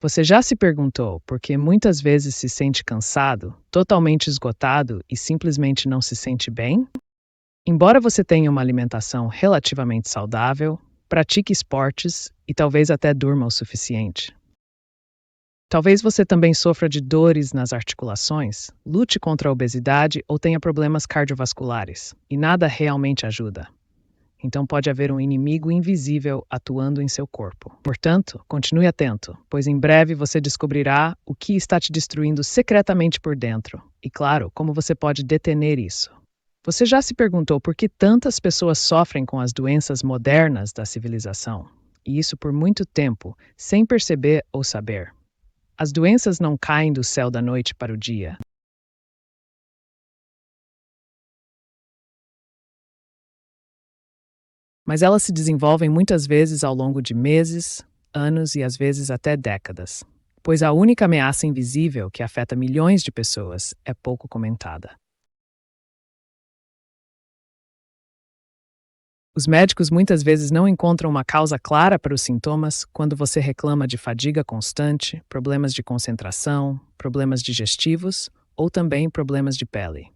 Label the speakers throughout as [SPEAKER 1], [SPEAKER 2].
[SPEAKER 1] Você já se perguntou por que muitas vezes se sente cansado, totalmente esgotado e simplesmente não se sente bem? Embora você tenha uma alimentação relativamente saudável, pratique esportes e talvez até durma o suficiente. Talvez você também sofra de dores nas articulações, lute contra a obesidade ou tenha problemas cardiovasculares, e nada realmente ajuda. Então pode haver um inimigo invisível atuando em seu corpo. Portanto, continue atento, pois em breve você descobrirá o que está te destruindo secretamente por dentro e, claro, como você pode deter isso. Você já se perguntou por que tantas pessoas sofrem com as doenças modernas da civilização? E isso por muito tempo, sem perceber ou saber. As doenças não caem do céu da noite para o dia. Mas elas se desenvolvem muitas vezes ao longo de meses, anos e às vezes até décadas, pois a única ameaça invisível que afeta milhões de pessoas é pouco comentada. Os médicos muitas vezes não encontram uma causa clara para os sintomas quando você reclama de fadiga constante, problemas de concentração, problemas digestivos ou também problemas de pele.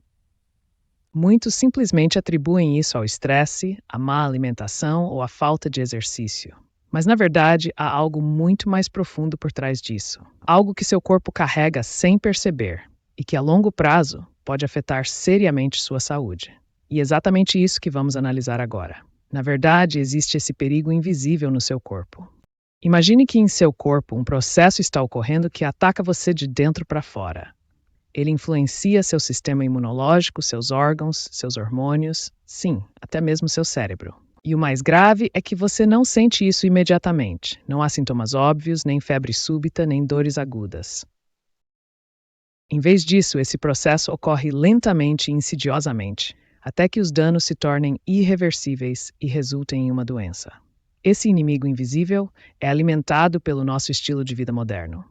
[SPEAKER 1] Muitos simplesmente atribuem isso ao estresse, à má alimentação ou à falta de exercício. Mas, na verdade, há algo muito mais profundo por trás disso. Algo que seu corpo carrega sem perceber e que, a longo prazo, pode afetar seriamente sua saúde. E é exatamente isso que vamos analisar agora. Na verdade, existe esse perigo invisível no seu corpo. Imagine que em seu corpo um processo está ocorrendo que ataca você de dentro para fora. Ele influencia seu sistema imunológico, seus órgãos, seus hormônios, sim, até mesmo seu cérebro. E o mais grave é que você não sente isso imediatamente. Não há sintomas óbvios, nem febre súbita, nem dores agudas. Em vez disso, esse processo ocorre lentamente e insidiosamente, até que os danos se tornem irreversíveis e resultem em uma doença. Esse inimigo invisível é alimentado pelo nosso estilo de vida moderno.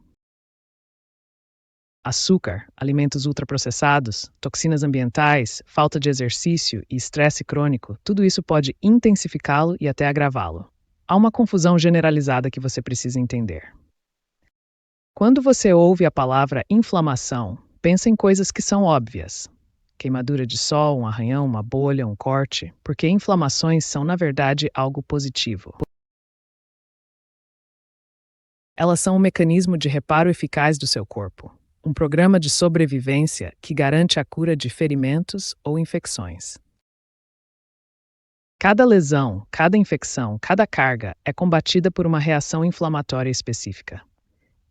[SPEAKER 1] Açúcar, alimentos ultraprocessados, toxinas ambientais, falta de exercício e estresse crônico, tudo isso pode intensificá-lo e até agravá-lo. Há uma confusão generalizada que você precisa entender. Quando você ouve a palavra inflamação, pensa em coisas que são óbvias. Queimadura de sol, um arranhão, uma bolha, um corte, porque inflamações são, na verdade, algo positivo. Elas são um mecanismo de reparo eficaz do seu corpo. Um programa de sobrevivência que garante a cura de ferimentos ou infecções. Cada lesão, cada infecção, cada carga é combatida por uma reação inflamatória específica.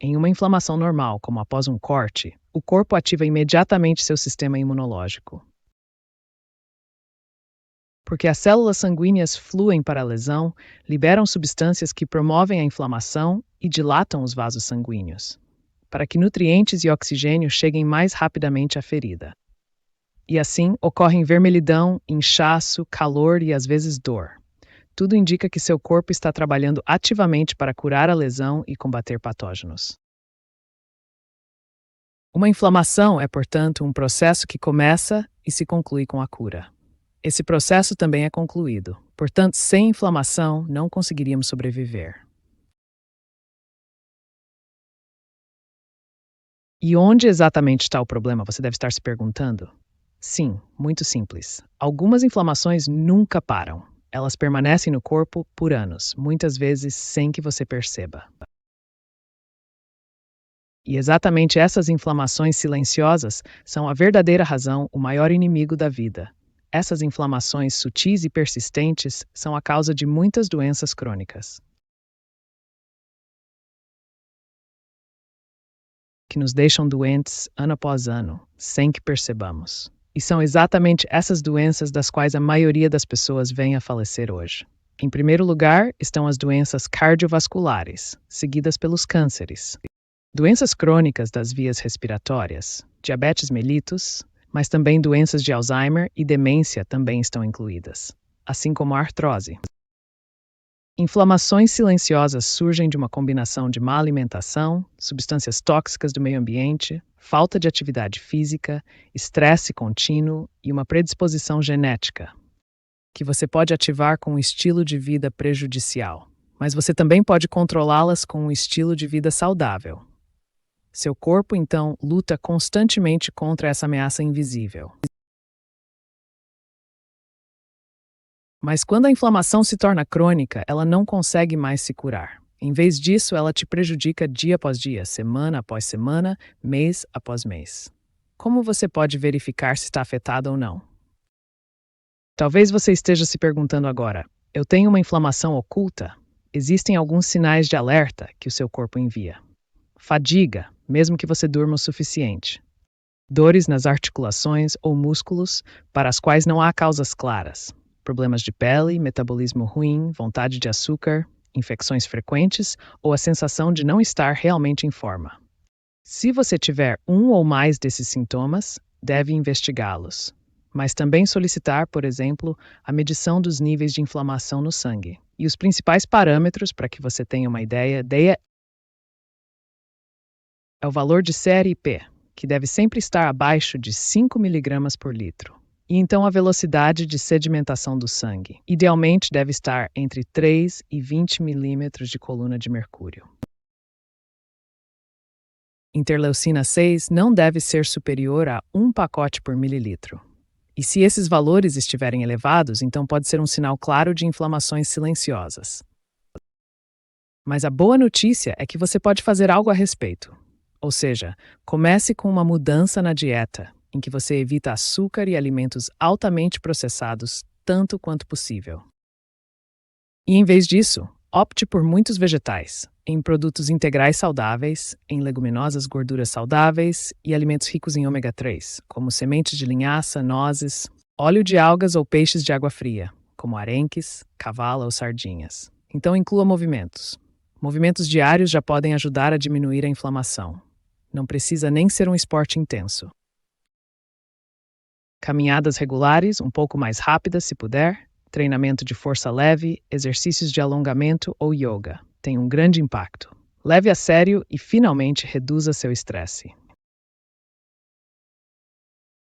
[SPEAKER 1] Em uma inflamação normal, como após um corte, o corpo ativa imediatamente seu sistema imunológico. Porque as células sanguíneas fluem para a lesão, liberam substâncias que promovem a inflamação e dilatam os vasos sanguíneos, para que nutrientes e oxigênio cheguem mais rapidamente à ferida. E assim ocorrem vermelhidão, inchaço, calor e às vezes dor. Tudo indica que seu corpo está trabalhando ativamente para curar a lesão e combater patógenos. Uma inflamação é, portanto, um processo que começa e se conclui com a cura. Esse processo também é concluído. Portanto, sem inflamação, não conseguiríamos sobreviver. E onde exatamente está o problema, você deve estar se perguntando? Sim, muito simples. Algumas inflamações nunca param. Elas permanecem no corpo por anos, muitas vezes sem que você perceba. E exatamente essas inflamações silenciosas são a verdadeira razão, o maior inimigo da vida. Essas inflamações sutis e persistentes são a causa de muitas doenças crônicas, que nos deixam doentes ano após ano, sem que percebamos. E são exatamente essas doenças das quais a maioria das pessoas vem a falecer hoje. Em primeiro lugar, estão as doenças cardiovasculares, seguidas pelos cânceres. Doenças crônicas das vias respiratórias, diabetes mellitus, mas também doenças de Alzheimer e demência também estão incluídas, assim como a artrose. Inflamações silenciosas surgem de uma combinação de má alimentação, substâncias tóxicas do meio ambiente, falta de atividade física, estresse contínuo e uma predisposição genética, que você pode ativar com um estilo de vida prejudicial. mas você também pode controlá-las com um estilo de vida saudável. Seu corpo, então, luta constantemente contra essa ameaça invisível. Mas quando a inflamação se torna crônica, ela não consegue mais se curar. Em vez disso, ela te prejudica dia após dia, semana após semana, mês após mês. Como você pode verificar se está afetada ou não? Talvez você esteja se perguntando agora: eu tenho uma inflamação oculta? Existem alguns sinais de alerta que o seu corpo envia. Fadiga, mesmo que você durma o suficiente. Dores nas articulações ou músculos, para as quais não há causas claras. Problemas de pele, metabolismo ruim, vontade de açúcar, infecções frequentes ou a sensação de não estar realmente em forma. Se você tiver um ou mais desses sintomas, deve investigá-los, mas também solicitar, por exemplo, a medição dos níveis de inflamação no sangue. E os principais parâmetros, para que você tenha uma ideia, é o valor de CRP, que deve sempre estar abaixo de 5 mg por litro. E então a velocidade de sedimentação do sangue. Idealmente deve estar entre 3 e 20 milímetros de coluna de mercúrio. Interleucina 6 não deve ser superior a 1 pacote por mililitro. E se esses valores estiverem elevados, então pode ser um sinal claro de inflamações silenciosas. Mas a boa notícia é que você pode fazer algo a respeito. Ou seja, comece com uma mudança na dieta, em que você evita açúcar e alimentos altamente processados tanto quanto possível. E em vez disso, opte por muitos vegetais, em produtos integrais saudáveis, em leguminosas gorduras saudáveis e alimentos ricos em ômega 3, como sementes de linhaça, nozes, óleo de algas ou peixes de água fria, como arenques, cavala ou sardinhas. Então inclua movimentos. Movimentos diários já podem ajudar a diminuir a inflamação. Não precisa nem ser um esporte intenso. Caminhadas regulares, um pouco mais rápidas se puder, treinamento de força leve, exercícios de alongamento ou yoga. Tem um grande impacto. Leve a sério e finalmente reduza seu estresse.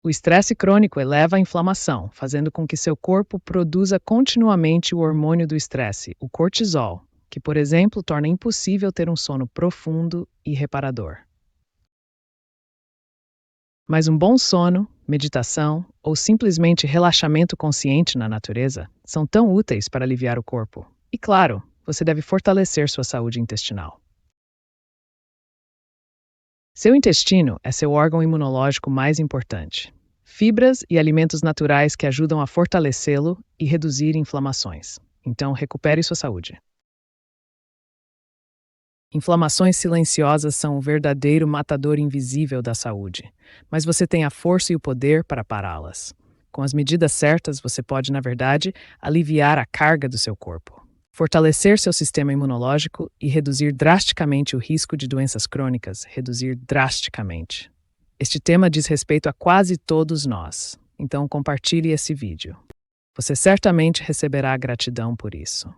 [SPEAKER 1] O estresse crônico eleva a inflamação, fazendo com que seu corpo produza continuamente o hormônio do estresse, o cortisol, que, por exemplo, torna impossível ter um sono profundo e reparador. Mas um bom sono, meditação ou simplesmente relaxamento consciente na natureza são tão úteis para aliviar o corpo. E claro, você deve fortalecer sua saúde intestinal. Seu intestino é seu órgão imunológico mais importante. Fibras e alimentos naturais que ajudam a fortalecê-lo e reduzir inflamações. Então, recupere sua saúde. Inflamações silenciosas são o verdadeiro matador invisível da saúde, mas você tem a força e o poder para pará-las. Com as medidas certas, você pode, na verdade, aliviar a carga do seu corpo, fortalecer seu sistema imunológico e reduzir drasticamente o risco de doenças crônicas, reduzir drasticamente. Este tema diz respeito a quase todos nós, então compartilhe esse vídeo. Você certamente receberá gratidão por isso.